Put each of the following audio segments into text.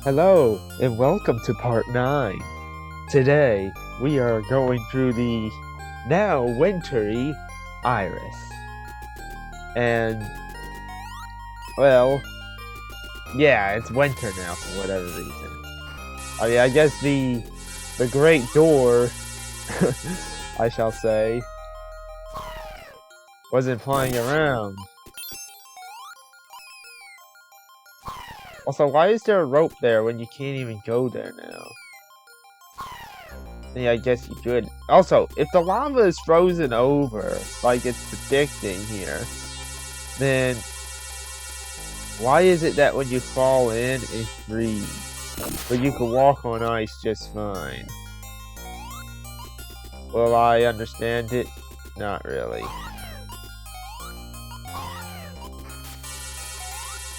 Hello, and welcome to part 9. Today, we are going through the now wintry Iris. And, well, yeah, it's winter now for whatever reason. I mean, I guess the Great Door, I shall say, wasn't flying around. Also, why is there a rope there when you can't even go there now? Yeah, I guess you could. Also, if the lava is frozen over, like it's predicting here, then why is it that when you fall in, it freezes, but you can walk on ice just fine? Will I understand it? Not really.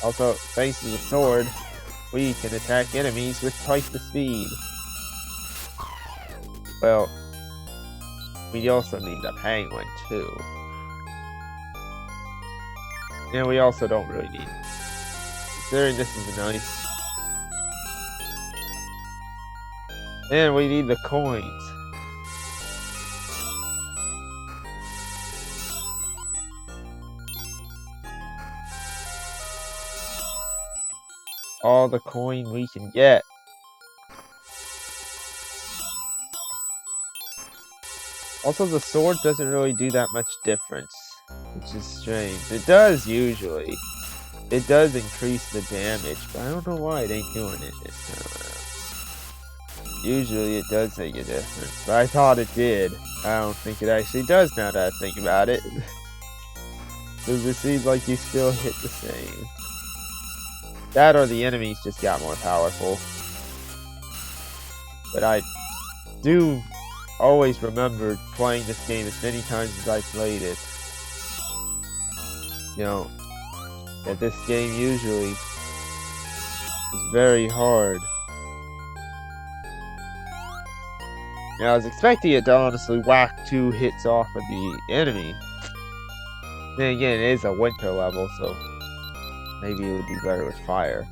Also, thanks to the sword, we can attack enemies with twice the speed. Well, we also need the penguin too. And we also don't really need it. Considering this is nice. And we need the coins. All the coin we can get. Also, the sword doesn't really do that much difference, which is strange. It does usually. It does increase the damage, but I don't know why it ain't doing it this time around. Usually it does make a difference, but I thought it did. I don't think it actually does now that I think about it. Does it seem like you still hit the same? That or the enemies just got more powerful. But I do always remember playing this game as many times as I played it. You know, that this game usually is very hard. Now, I was expecting it to honestly whack 2 hits off of the enemy. Then again, it is a winter level, so maybe it would be better with fire.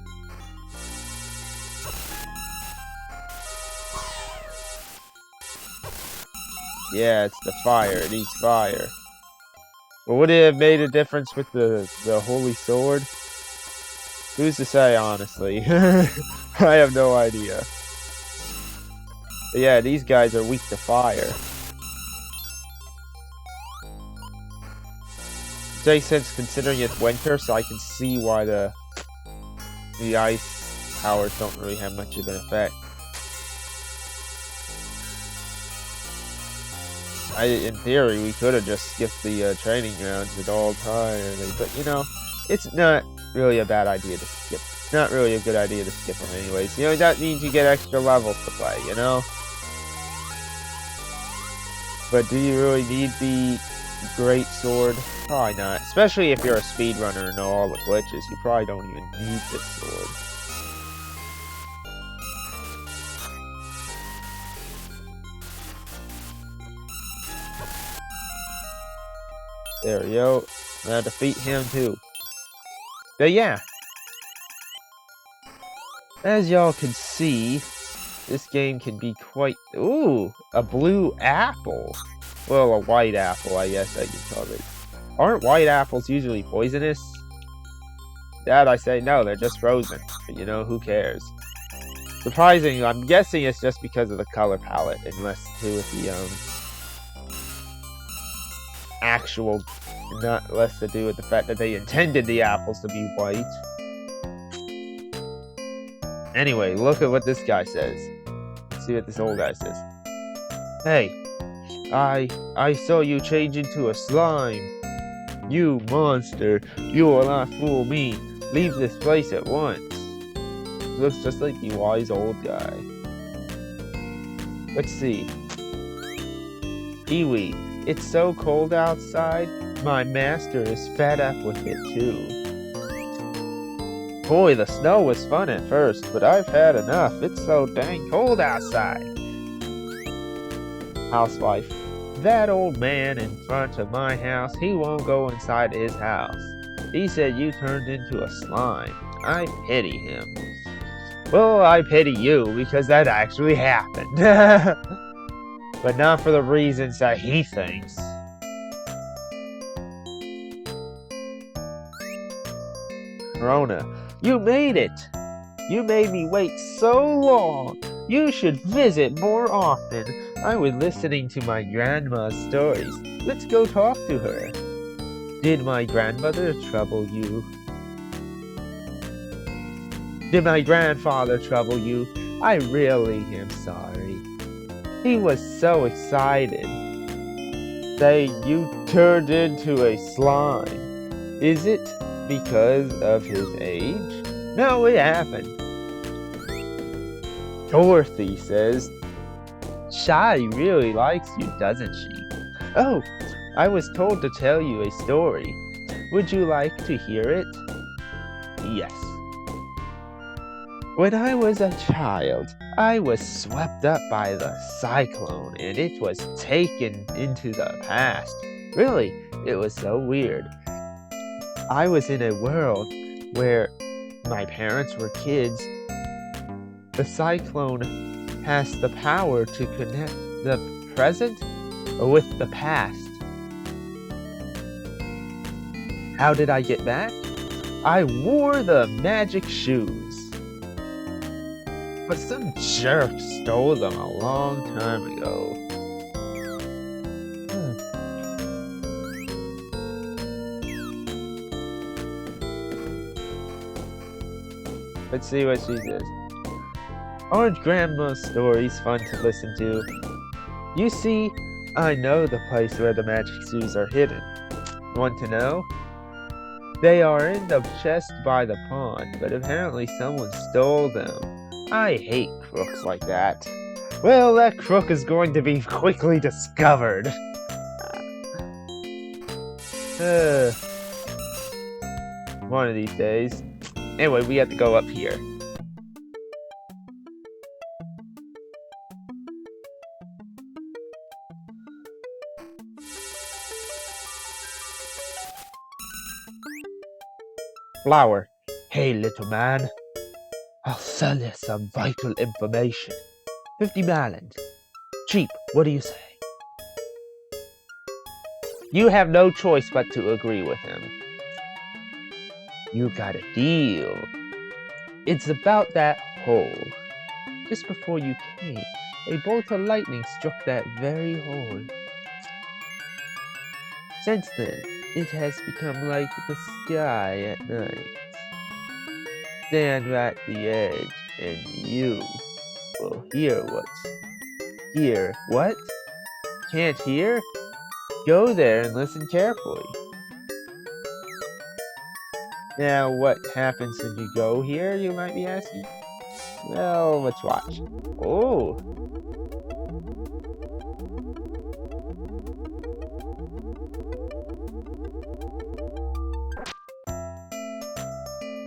Yeah, it's the fire. It needs fire. But would it have made a difference with the holy sword? Who's to say, honestly? I have no idea. But yeah, these guys are weak to fire. It makes sense considering it's winter, so I can see why the ice powers don't really have much of an effect. In theory, we could have just skipped the training grounds at all times, but you know, it's not really a bad idea to skip. It's not really a good idea to skip them anyways. You know, that means you get extra levels to play, you know? But do you really need the great sword? Probably not. Especially if you're a speedrunner and know all the glitches, you probably don't even need this sword. There we go. Now defeat him too. But yeah. As y'all can see, this game can be quite... Ooh! A blue apple. Well, a white apple, I guess I can call it. Aren't white apples usually poisonous? That I say no, they're just frozen. But you know, who cares? Surprisingly, I'm guessing it's just because of the color palette and less to do with the, actual, not less to do with the fact that they intended the apples to be white. Anyway, look at what this guy says. Let's see what this old guy says. Hey, I saw you change into a slime. You monster, you will not fool me. Leave this place at once. Looks just like the wise old guy. Let's see. Kiwi. It's so cold outside, my master is fed up with it too. Boy, the snow was fun at first, but I've had enough. It's so dang cold outside. Housewife. That old man in front of my house, he won't go inside his house. He said you turned into a slime. I pity him. Well, I pity you because that actually happened. But not for the reasons that he thinks. Rona, you made it! You made me wait so long! You should visit more often. I was listening to my grandma's stories. Let's go talk to her. Did my grandmother trouble you? Did my grandfather trouble you? I really am sorry. He was so excited, saying you turned into a slime. Is it because of his age? No, it happened. Dorothy says, Shy really likes you, doesn't she? Oh, I was told to tell you a story. Would you like to hear it? Yes. When I was a child, I was swept up by the cyclone and it was taken into the past. Really, it was so weird. I was in a world where my parents were kids. The cyclone has the power to connect the present with the past. How did I get back? I wore the magic shoes. But some jerk stole them a long time ago. Let's see what she says. Aren't Grandma's stories fun to listen to? You see, I know the place where the magic shoes are hidden. Want to know? They are in the chest by the pond, but apparently someone stole them. I hate crooks like that. Well, that crook is going to be quickly discovered. One of these days. Anyway, we have to go up here. Flower. Hey, little man. I'll sell you some vital information. 50 malins. Cheap, what do you say? You have no choice but to agree with him. You got a deal. It's about that hole. Just before you came, a bolt of lightning struck that very hole. Since then, it has become like the sky at night. Stand at the edge, and you will hear what's here. What? Can't hear? Go there and listen carefully. Now, what happens when you go here, you might be asking? Well, let's watch. Oh!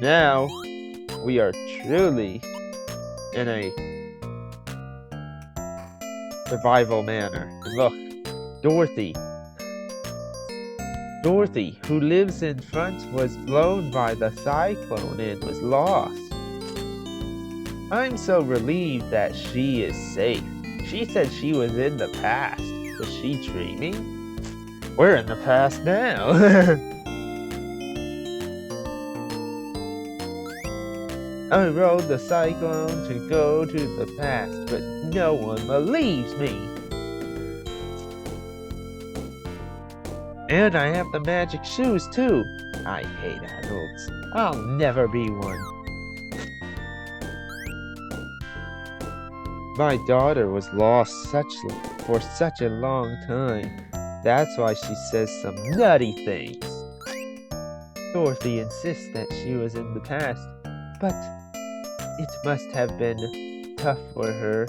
Now, we are truly in a survival manner. And look, Dorothy, who lives in front, was blown by the cyclone and was lost. I'm so relieved that she is safe. She said she was in the past. Was she dreaming? We're in the past now. I rode the cyclone to go to the past, but no one believes me. And I have the magic shoes too. I hate adults. I'll never be one. My daughter was lost for such a long time. That's why she says some nutty things. Dorothy insists that she was in the past, but it must have been tough for her.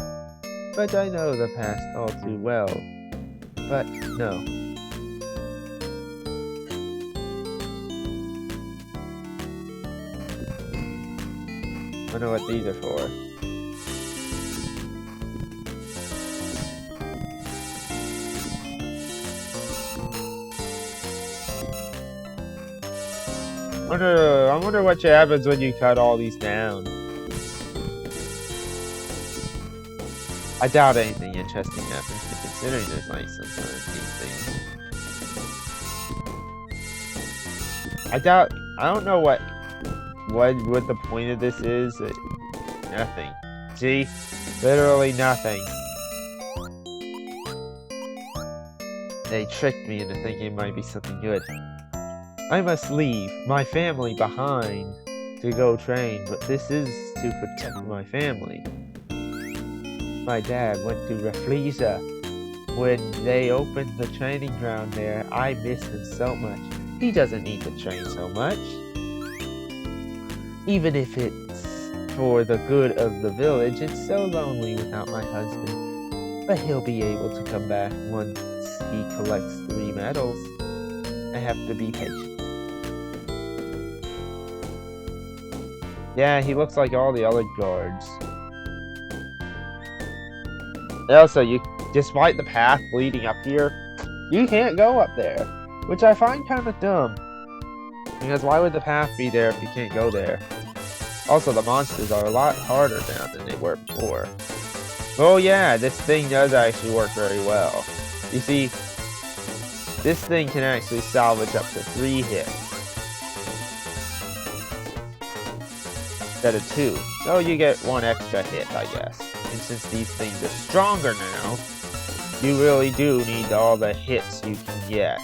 But I know the past all too well. But no. I know what these are for. I wonder what happens when you cut all these down. I doubt anything interesting happens, but considering there's like some sort of neat thing. I don't know what the point of this is. Nothing. See? Literally nothing. They tricked me into thinking it might be something good. I must leave my family behind to go train, but this is to protect my family. My dad went to Refleja. When they opened the training ground there, I miss him so much. He doesn't need to train so much. Even if it's for the good of the village, it's so lonely without my husband. But he'll be able to come back once he collects 3 medals. I have to be patient. Yeah, he looks like all the other guards. Also, despite the path leading up here, you can't go up there, which I find kind of dumb. Because why would the path be there if you can't go there? Also, the monsters are a lot harder now than they were before. Oh yeah, this thing does actually work very well. You see, this thing can actually salvage up to 3 hits. Instead of 2. So you get 1 extra hit, I guess. And since these things are stronger now, you really do need all the hits you can get.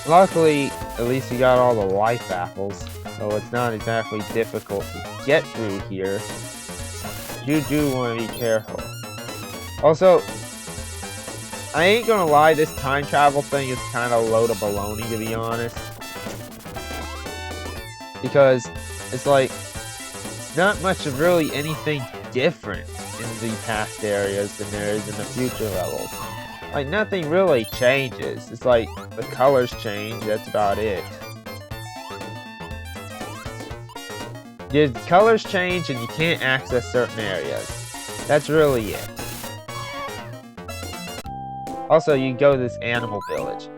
Luckily, at least you got all the life apples, so it's not exactly difficult to get through here. You do want to be careful. Also, I ain't gonna lie, this time travel thing is kind of a load of baloney, to be honest. Because it's like, not much of really anything different in the past areas than there is in the future levels. Like, nothing really changes. It's like, the colors change, that's about it. The colors change and you can't access certain areas. That's really it. Also, you go to this animal village.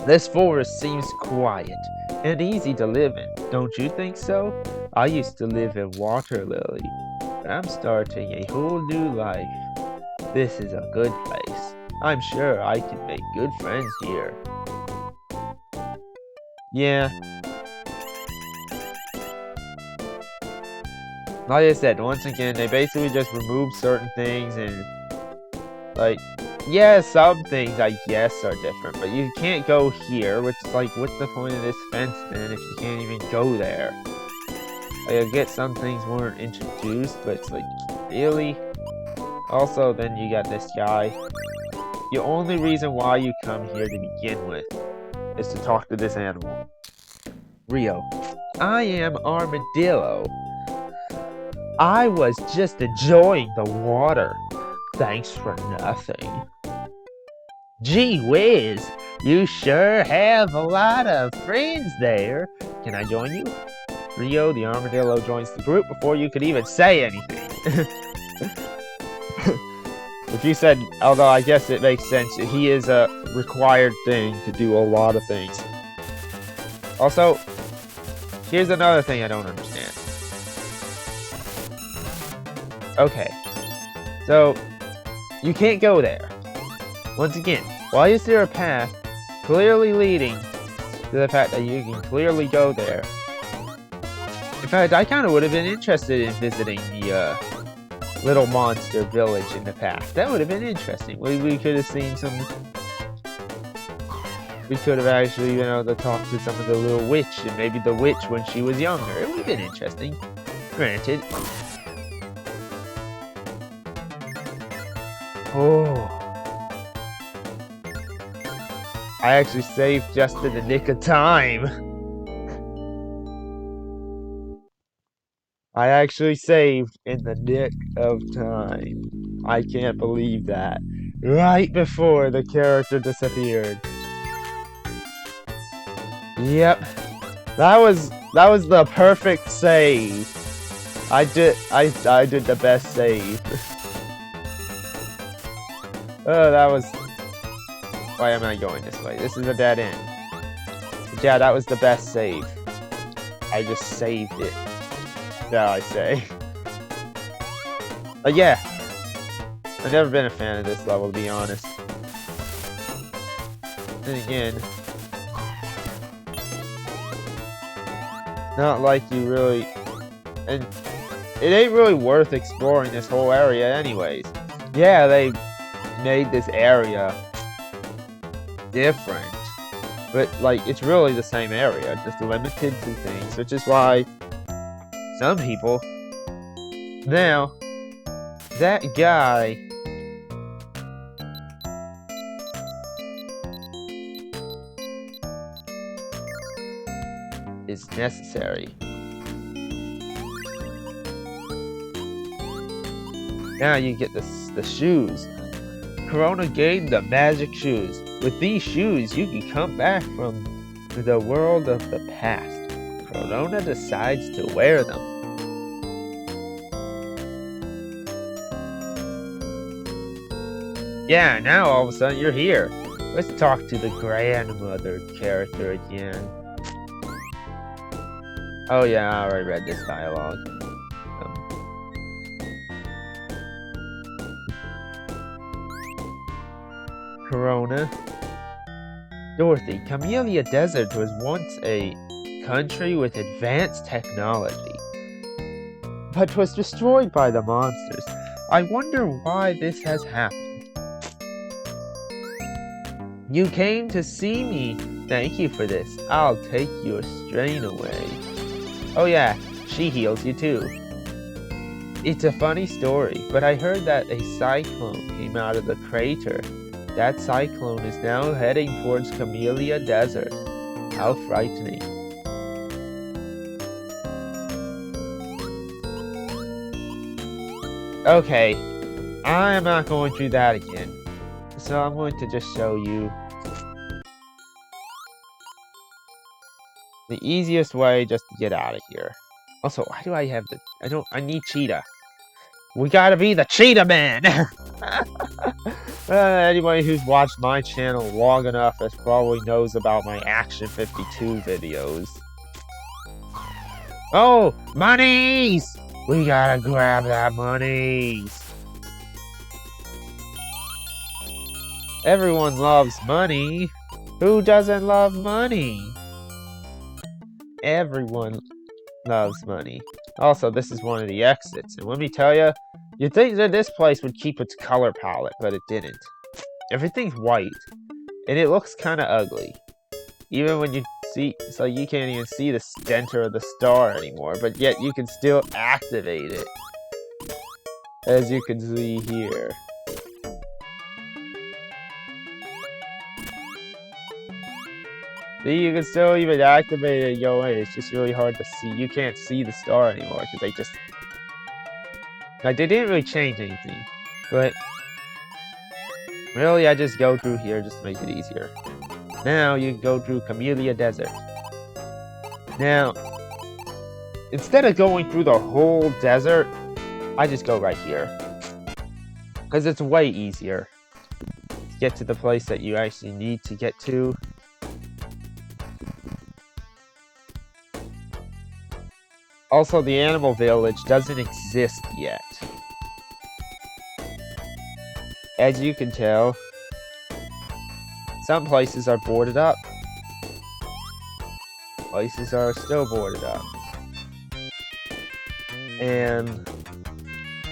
This forest seems quiet and easy to live in, don't you think so? I used to live in Water Lily, but I'm starting a whole new life. This is a good place. I'm sure I can make good friends here. Yeah. Like I said, once again, they basically just removed certain things and, like, yeah, some things I guess are different, but you can't go here, which is like, what's the point of this fence then if you can't even go there? Like, I get some things weren't introduced, but it's like, really? Also, then you got this guy. The only reason why you come here to begin with is to talk to this animal. Rio, I am Armadillo. I was just enjoying the water. Thanks for nothing. Gee whiz, you sure have a lot of friends there. Can I join you? Rio, the armadillo, joins the group before you could even say anything. If you said, although I guess it makes sense, he is a required thing to do a lot of things. Also, here's another thing I don't understand. Okay, so you can't go there. Once again, why is there a path clearly leading to the fact that you can clearly go there? In fact, I kind of would have been interested in visiting the little monster village in the past. That would have been interesting. We could have seen some... We could have actually been able to talk to some of the little witch, and maybe the witch when she was younger. It would have been interesting. Granted. Oh. I actually saved just in the nick of time. I actually saved in the nick of time. I can't believe that. Right before the character disappeared. Yep. That was the perfect save. I did the best save. Oh, that was... Why am I going this way? This is a dead end. Yeah, that was the best save. I just saved it. Shall I say. But yeah. I've never been a fan of this level, to be honest. And again... Not like you really... And it ain't really worth exploring this whole area anyways. Yeah, they made this area different. But, like, it's really the same area, just limited to things, which is why some people... Now, that guy... is necessary. Now you get the shoes. Corona gained the magic shoes. With these shoes, you can come back from the world of the past. Corona decides to wear them. Yeah, now all of a sudden you're here. Let's talk to the grandmother character again. Oh yeah, I already read this dialogue. Corona. Dorothy, Camellia Desert was once a country with advanced technology, but was destroyed by the monsters. I wonder why this has happened. You came to see me. Thank you for this. I'll take your strain away. Oh yeah, she heals you too. It's a funny story, but I heard that a cyclone came out of the crater. That cyclone is now heading towards Camellia Desert. How frightening. Okay, I am not going through that again. So I'm going to just show you the easiest way just to get out of here. Also, why do I have the... I need Cheetah. We gotta be the Cheetah Man! Anybody who's watched my channel long enough probably knows about my Action 52 videos. Oh! Monies! We gotta grab that monies! Everyone loves money. Who doesn't love money? Everyone loves money. Also, this is one of the exits, and let me tell you, you'd think that this place would keep its color palette, but it didn't. Everything's white, and it looks kind of ugly. Even when you see, so you can't even see the center of the star anymore, but yet you can still activate it. As you can see here. See, you can still even activate it and go in. It's just really hard to see. You can't see the star anymore because they just... Like, they didn't really change anything. But... really, I just go through here just to make it easier. Now, you can go through Camellia Desert. Now, instead of going through the whole desert, I just go right here. Because it's way easier to get to the place that you actually need to get to. Also, the animal village doesn't exist yet. As you can tell, some places are boarded up. Places are still boarded up. And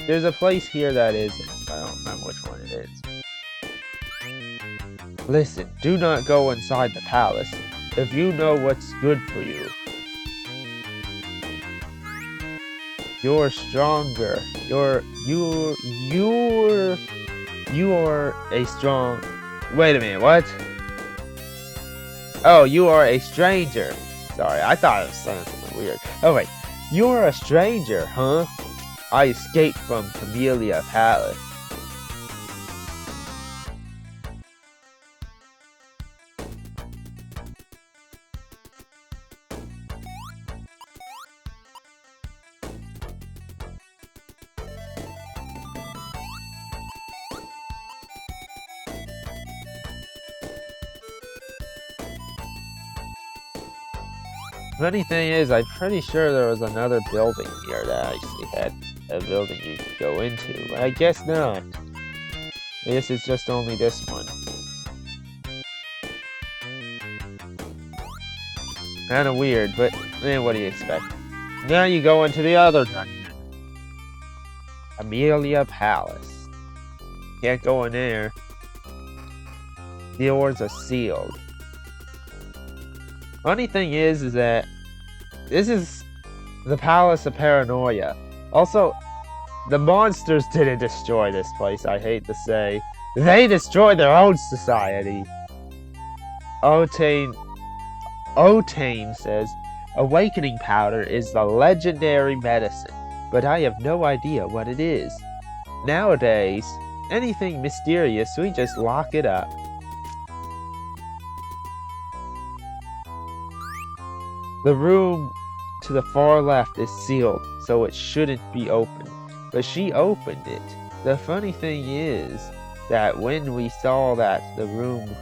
there's a place here that isn't. I don't remember which one it is. Listen, do not go inside the palace if you know what's good for you. You're stronger. You are a strong... Wait a minute, what? Oh, you are a stranger. Sorry, I thought it was saying something weird. Oh wait, you're a stranger, huh? I escaped from Camellia Palace. Funny thing is, I'm pretty sure there was another building here that actually had a building you could go into. But I guess not. I guess it's just only this one. Kinda weird, but what do you expect? Now you go into the other dungeon. Amelia Palace. Can't go in there. The doors are sealed. Funny thing is that this is the Palace of Paranoia. Also, the monsters didn't destroy this place, I hate to say. They destroyed their own society. Otane says, awakening powder is the legendary medicine, but I have no idea what it is. Nowadays, anything mysterious, we just lock it up. The room to the far left is sealed, so it shouldn't be open. But she opened it. The funny thing is that when we saw that the room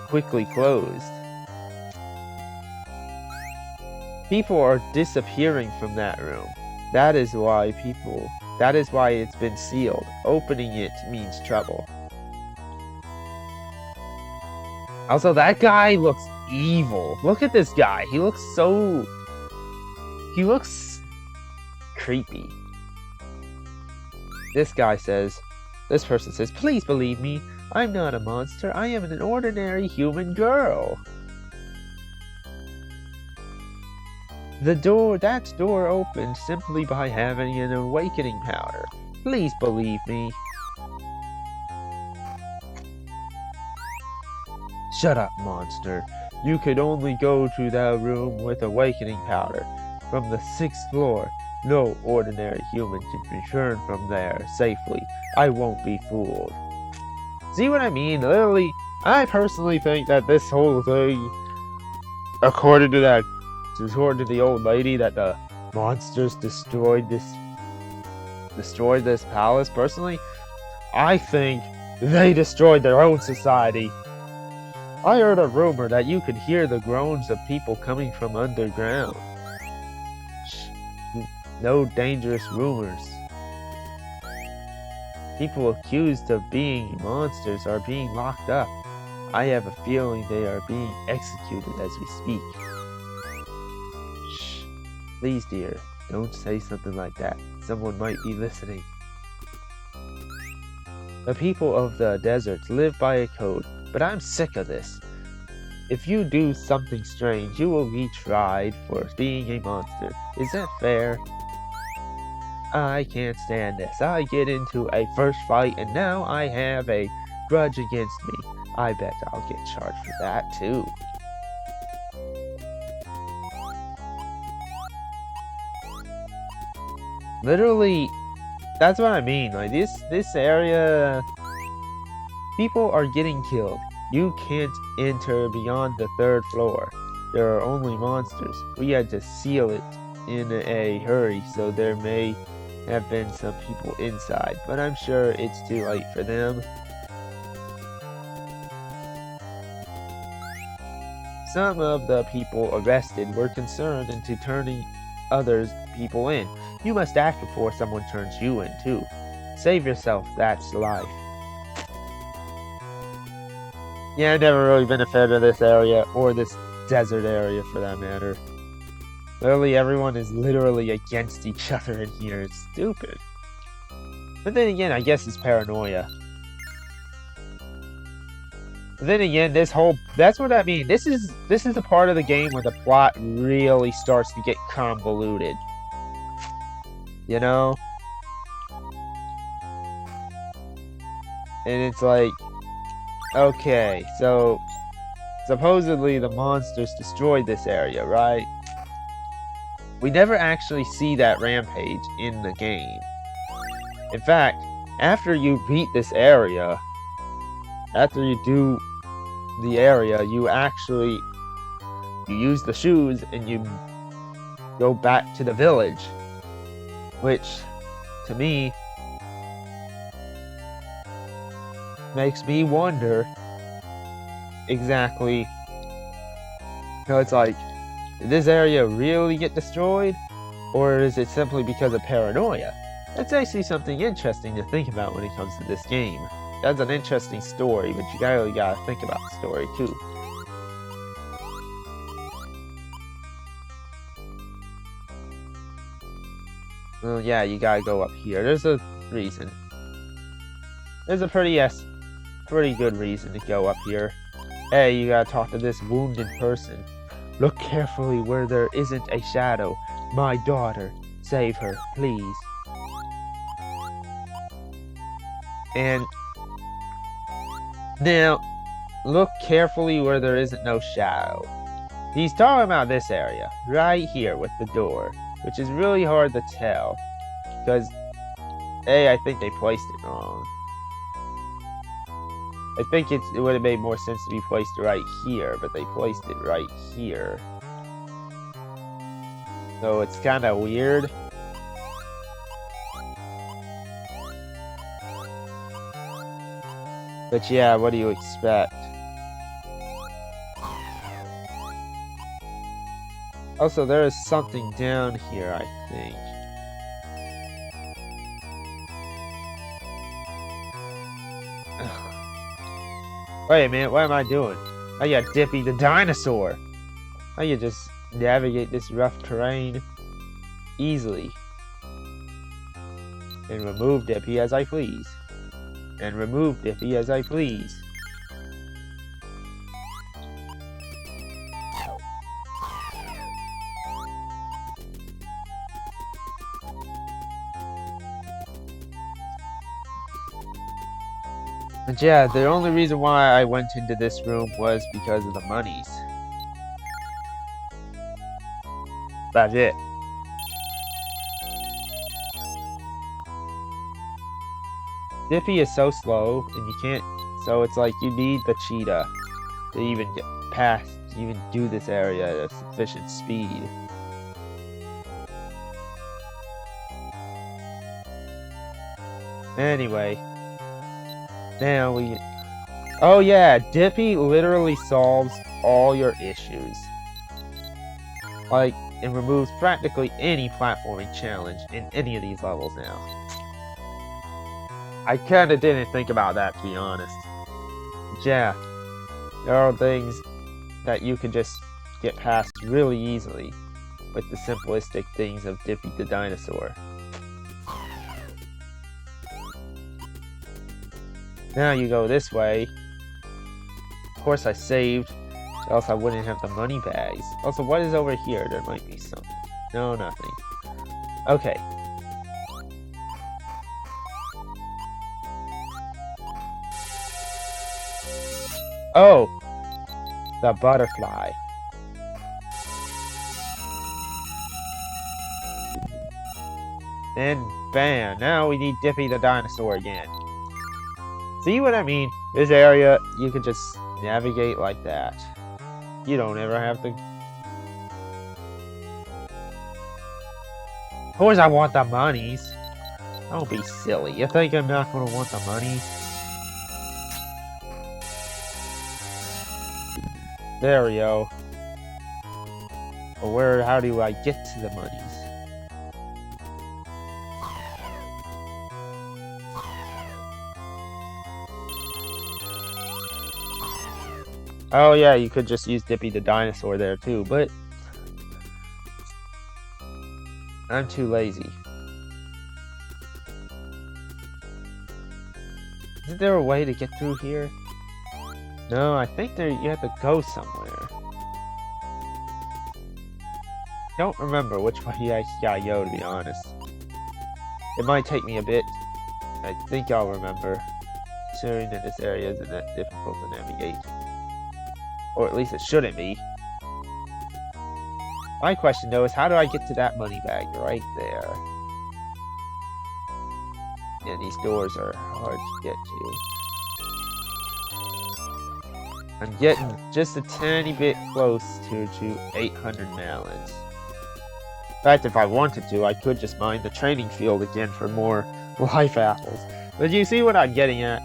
quickly closed, people are disappearing from that room. That is why it's been sealed. Opening it means trouble. Also, that guy looks evil. Look at this guy. He looks creepy. This person says, please believe me. I'm not a monster. I am an ordinary human girl. That door opened simply by having an awakening powder. Please believe me. Shut up, monster. You could only go to that room with awakening powder. From the 6th floor, no ordinary human can return from there safely. I won't be fooled. See what I mean? Literally, I personally think that this whole thing, according to the old lady, that the monsters destroyed this palace. Personally, I think they destroyed their own society. I heard a rumor that you could hear the groans of people coming from underground. No dangerous rumors. People accused of being monsters are being locked up. I have a feeling they are being executed as we speak. Shh. Please, dear, don't say something like that. Someone might be listening. The people of the desert live by a code, but I'm sick of this. If you do something strange, you will be tried for being a monster. Is that fair? I can't stand this. I get into a first fight and now I have a grudge against me. I bet I'll get charged for that too. Literally, that's what I mean. Like this area, people are getting killed. You can't enter beyond the 3rd floor. There are only monsters. We had to seal it in a hurry, so there may have been some people inside, but I'm sure it's too late for them. Some of the people arrested were concerned into turning other people in. You must act before someone turns you in too. Save yourself, that's life. Yeah, I've never really been a fan of this area, or this desert area for that matter. Literally, everyone is literally against each other in here. It's stupid. But then again, I guess it's paranoia. But then again, that's what I mean. This is the part of the game where the plot really starts to get convoluted. You know? And it's like, okay, so supposedly the monsters destroyed this area, right? We never actually see that rampage in the game. In fact, after you beat this area, after you do the area, you use the shoes and you go back to the village. Which, to me, makes me wonder exactly So it's like, did this area really get destroyed? Or is it simply because of paranoia? That's actually something interesting to think about when it comes to this game. That's an interesting story, but you really gotta think about the story too. Well, yeah, you gotta go up here. There's a reason. There's a pretty good reason to go up here. Hey, you gotta talk to this wounded person. Look carefully where there isn't a shadow. My daughter, save her, please. And now, look carefully where there isn't no shadow. He's talking about this area, right here with the door, which is really hard to tell, because, A, I think they placed it wrong. I think it would have made more sense to be placed right here, but they placed it right here. So it's kind of weird. But yeah, what do you expect? Also, there is something down here, I think. Wait a minute, what am I doing? I got Dippy the dinosaur. I can just navigate this rough terrain easily. And remove Dippy as I please. And remove Dippy as I please. But yeah, the only reason why I went into this room was because of the monies. That's it. Dippy is so slow, and you can't... So it's like you need the cheetah to even get past, to even do this area at a sufficient speed. Anyway. Now we... Oh yeah, Dippy literally solves all your issues. Like, it removes practically any platforming challenge in any of these levels now. I kinda didn't think about that, to be honest. But yeah, there are things that you can just get past really easily with the simplistic things of Dippy the dinosaur. Now you go this way. Of course I saved, or else I wouldn't have the money bags. Also, what is over here? There might be something. No, nothing. Okay. Oh! The butterfly. And bam! Now we need Dippy the dinosaur again. See what I mean? This area, you can just navigate like that. You don't ever have to... Of course I want the monies. Don't be silly. You think I'm not gonna want the monies? There we go. But how do I get to the monies? Oh yeah, you could just use Dippy the dinosaur there too, but I'm too lazy. Isn't there a way to get through here? No, I think you have to go somewhere. Don't remember which way I gotta go, to be honest. It might take me a bit. I think I'll remember, considering that this area isn't that difficult to navigate. Or at least it shouldn't be. My question though is, how do I get to that money bag right there? And these doors are hard to get to. I'm getting just a tiny bit close to 800 melons. In fact, if I wanted to, I could just mine the training field again for more life apples. But you see what I'm getting at?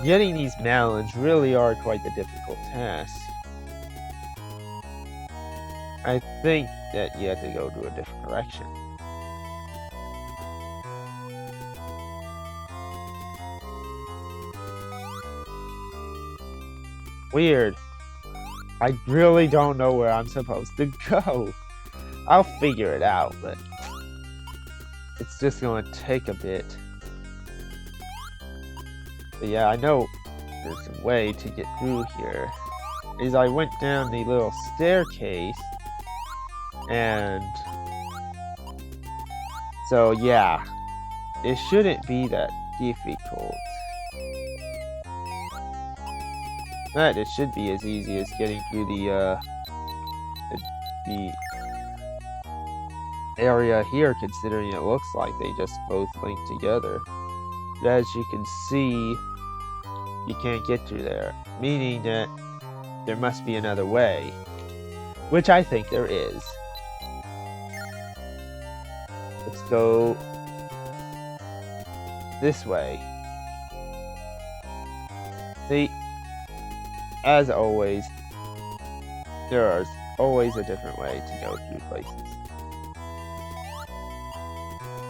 Getting these melons really are quite the difficult task. I think that you have to go to a different direction. Weird. I really don't know where I'm supposed to go. I'll figure it out, but it's just gonna take a bit. But yeah, I know there's a way to get through here. As I went down the little staircase, and so yeah, it shouldn't be that difficult. But it should be as easy as getting through the area here, considering it looks like they just both link together. But as you can see, you can't get through there, meaning that there must be another way, which I think there is. Let's go this way. See, as always, there is always a different way to go through places.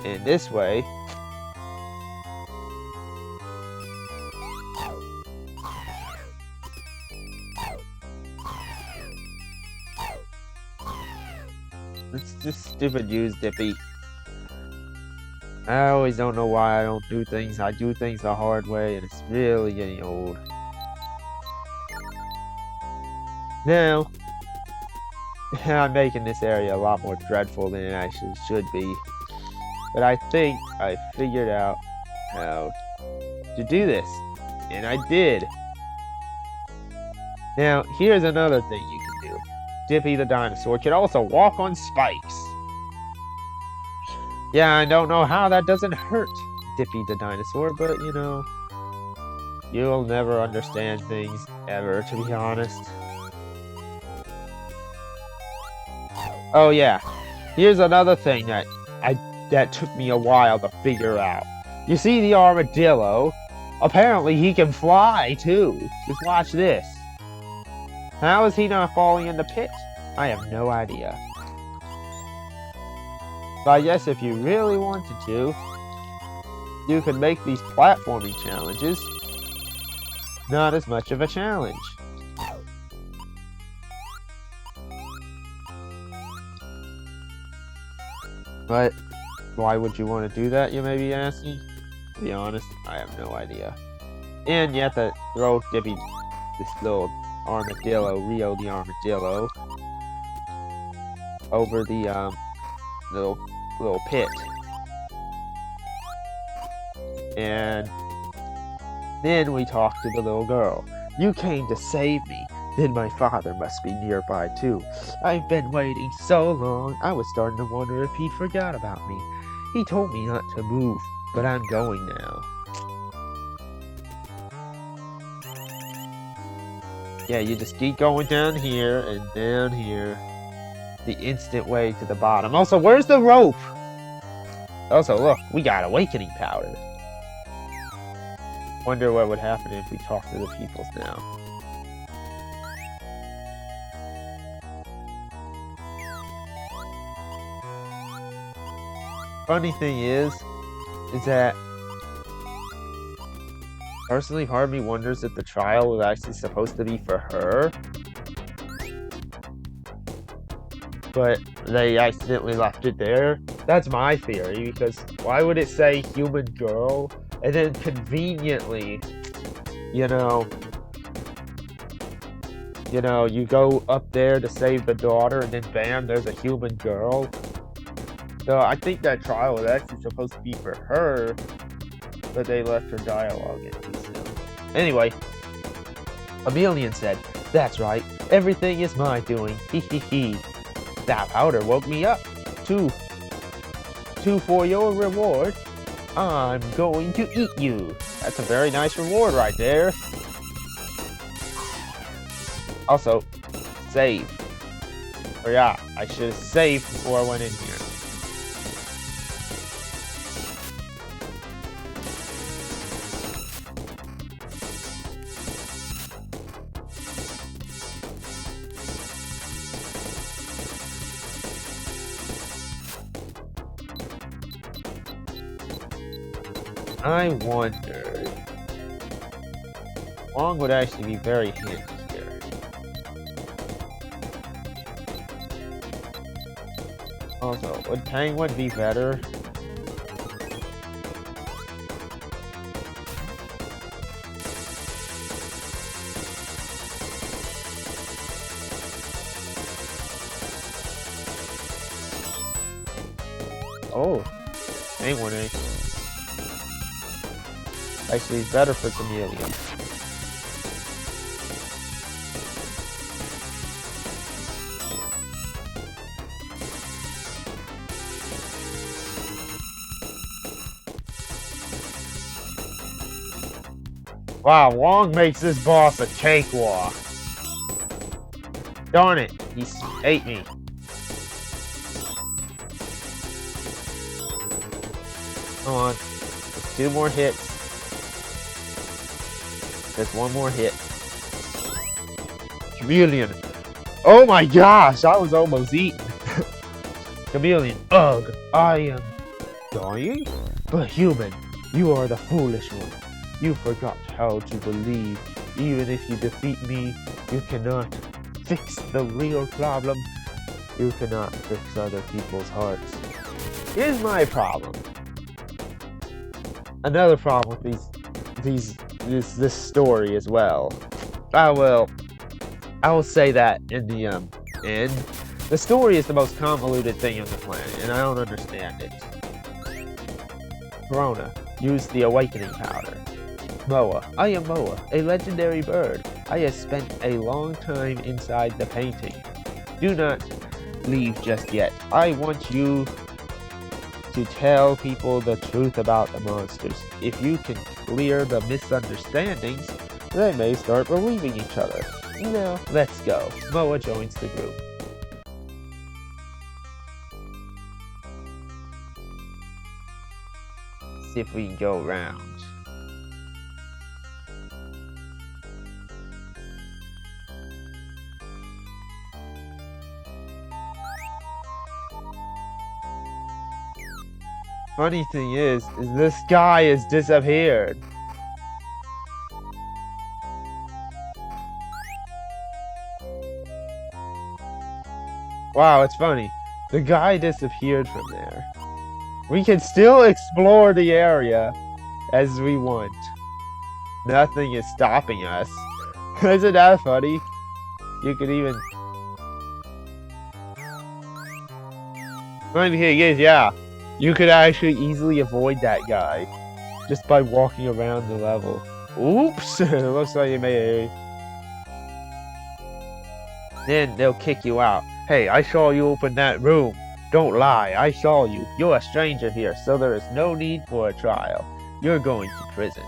And this way, it's just stupid use Dippy. I always don't know why I don't do things. I do things the hard way, and it's really getting old. Now, I'm making this area a lot more dreadful than it actually should be. But I think I figured out how to do this. And I did. Now, here's another thing you can do. Dippy the dinosaur can also walk on spikes. Yeah, I don't know how that doesn't hurt Dippy the dinosaur, but you know, you'll never understand things ever, to be honest. Oh yeah, here's another thing that took me a while to figure out. You see the armadillo? Apparently he can fly too. Just watch this. How is he not falling in the pit? I have no idea. But I guess if you really wanted to, you could make these platforming challenges not as much of a challenge. But why would you want to do that, you may be asking? To be honest, I have no idea. And you have to throw Dippy, this little armadillo, Rio the armadillo, over the little pit. And then we talk to the little girl. You came to save me. Then my father must be nearby too. I've been waiting so long, I was starting to wonder if he'd forgot about me. He told me not to move, but I'm going now. Yeah, you just keep going down here and down here. The instant way to the bottom. Also, where's the rope? Also, look, we got awakening powder. Wonder what would happen if we talk to the peoples now. Funny thing is that personally part of me wonders if the trial was actually supposed to be for her, but they accidentally left it there. That's my theory, because why would it say human girl and then conveniently, you go up there to save the daughter and then bam, there's a human girl. So I think that trial was actually supposed to be for her, but they left her dialogue in too soon. Anyway, Chameleon said, "That's right, everything is my doing, hee hee hee. That powder woke me up. Two for your reward. I'm going to eat you." That's a very nice reward right there. Also, save. Or yeah, I should have saved before I went in here. I wonder. Wong would actually be very handy here. Also, would Penguin be better? Oh, Penguin actually is better for Chameleon. Wow, Wong makes this boss a cakewalk. Darn it, he ate me. Come on, just 2 more hits. Just 1 more hit. Chameleon. Oh my gosh, I was almost eaten. Chameleon. Ugh, I am dying? But human, you are the foolish one. You forgot how to believe. Even if you defeat me, you cannot fix the real problem. You cannot fix other people's hearts. Here's my problem. Another problem with this story as well. I will say that in the end. The story is the most convoluted thing on the planet, and I don't understand it. Corona, use the awakening powder. Moa, I am Moa, a legendary bird. I have spent a long time inside the painting. Do not leave just yet. I want you to tell people the truth about the monsters. If you can clear the misunderstandings, they may start believing each other. Now, let's go. Moa joins the group. See if we can go around. Funny thing is this guy has disappeared. Wow, it's funny. The guy disappeared from there. We can still explore the area as we want. Nothing is stopping us. Isn't that funny? You could even... Funny thing is, yeah. You could actually easily avoid that guy just by walking around the level. Oops! It looks like you made a... Then they'll kick you out. Hey, I saw you open that room. Don't lie, I saw you. You're a stranger here, so there is no need for a trial. You're going to prison.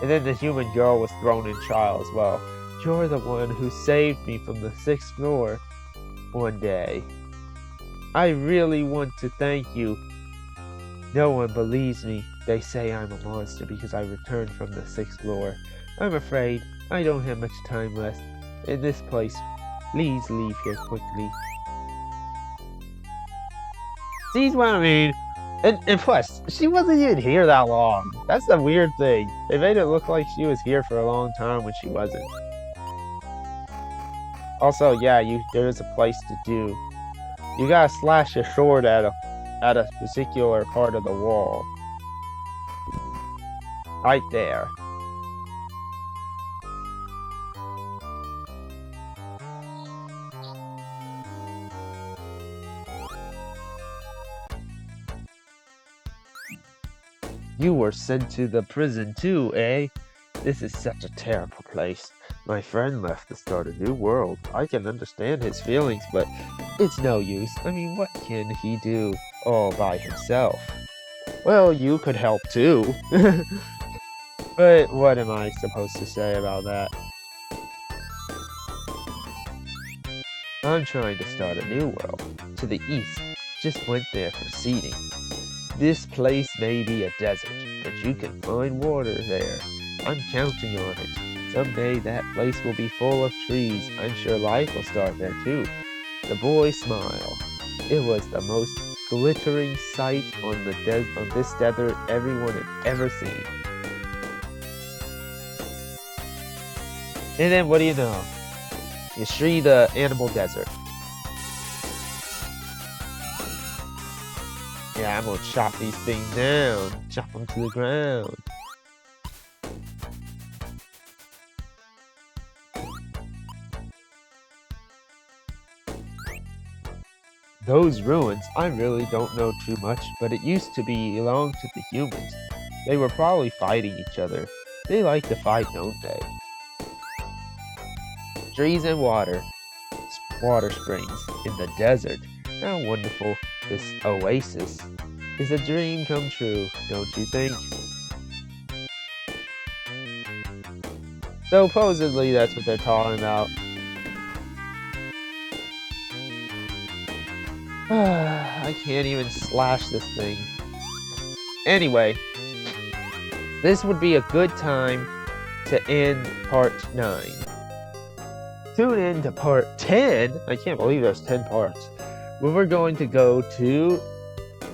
And then the human girl was thrown in trial as well. You're the one who saved me from the 6th floor one day. I really want to thank you. No one believes me. They say I'm a monster because I returned from the 6th floor. I'm afraid I don't have much time left in this place. Please leave here quickly. See what I mean? And plus, she wasn't even here that long. That's the weird thing. They made it look like she was here for a long time when she wasn't. Also, yeah, there is a place to do. You gotta slash your sword at a particular part of the wall. Right there. You were sent to the prison too, eh? This is such a terrible place. My friend left to start a new world. I can understand his feelings, but it's no use. I mean, what can he do all by himself? Well, you could help too. But what am I supposed to say about that? I'm trying to start a new world. To the east. Just went there for seeding. This place may be a desert, but you can find water there. I'm counting on it. Someday that place will be full of trees. I'm sure life will start there too. The boy smiled. It was the most glittering sight on this desert everyone had ever seen. And then what do you know? You see the animal desert. Yeah, I'm gonna chop these things down. Chop them to the ground. Those ruins, I really don't know too much, but it used to belong to the humans. They were probably fighting each other. They like to fight, don't they? Trees and water. Water springs in the desert. How wonderful. This oasis is a dream come true, don't you think? Supposedly that's what they're talking about. I can't even slash this thing. Anyway, this would be a good time to end part 9. Tune in to part 10. I can't believe there's 10 parts. Where we're going to go to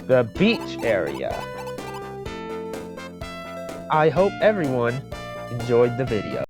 the beach area. I hope everyone enjoyed the video.